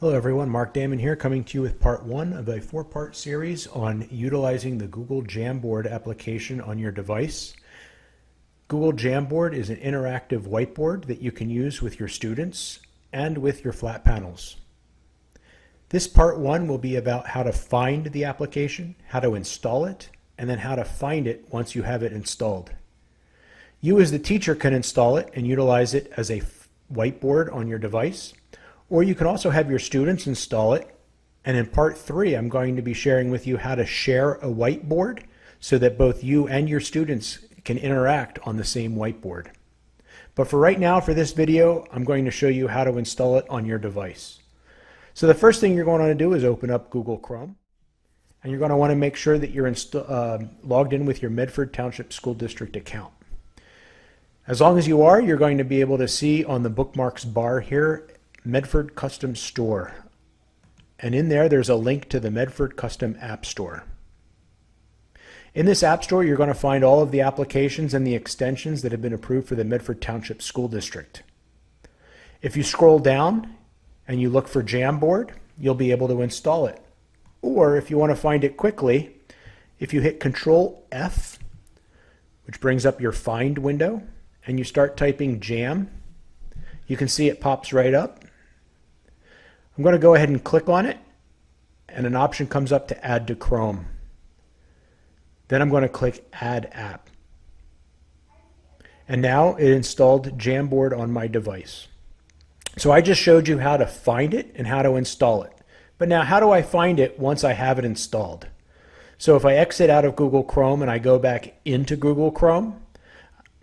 Hello everyone, Mark Damon here, coming to you with part one of a four-part series on utilizing the Google Jamboard application on your device. Google Jamboard is an interactive whiteboard that you can use with your students and with your flat panels. This part one will be about how to find the application, how to install it, and then how to find it once you have it installed. You as the teacher can install it and utilize it as a whiteboard on your device. Or you can also have your students install it. And in part three, I'm going to be sharing with you how to share a whiteboard so that both you and your students can interact on the same whiteboard. But for right now, for this video, I'm going to show you how to install it on your device. So the first thing you're going to want to do is open up Google Chrome. And you're going to want to make sure that you're logged in with your Medford Township School District account. As long as you are, you're going to be able to see on the bookmarks bar here Medford Custom Store, and in there's a link to the Medford Custom App Store. In this App Store, you're going to find all of the applications and the extensions that have been approved for the Medford Township School District. If you scroll down and you look for Jamboard, you'll be able to install it. Or if you want to find it quickly, if you hit Control F, which brings up your Find window, and you start typing Jam, you can see it pops right up. I'm going to go ahead and click on it, and an option comes up to Add to Chrome. Then I'm going to click Add App. And now it installed Jamboard on my device. So I just showed you how to find it and how to install it. But now how do I find it once I have it installed? So if I exit out of Google Chrome and I go back into Google Chrome,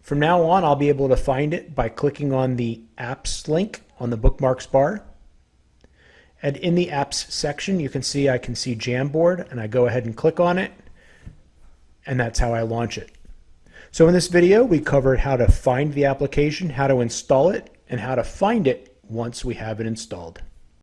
from now on I'll be able to find it by clicking on the Apps link on the bookmarks bar. And in the Apps section, you can see I can see Jamboard, and I go ahead and click on it, and that's how I launch it. So in this video, we covered how to find the application, how to install it, and how to find it once we have it installed.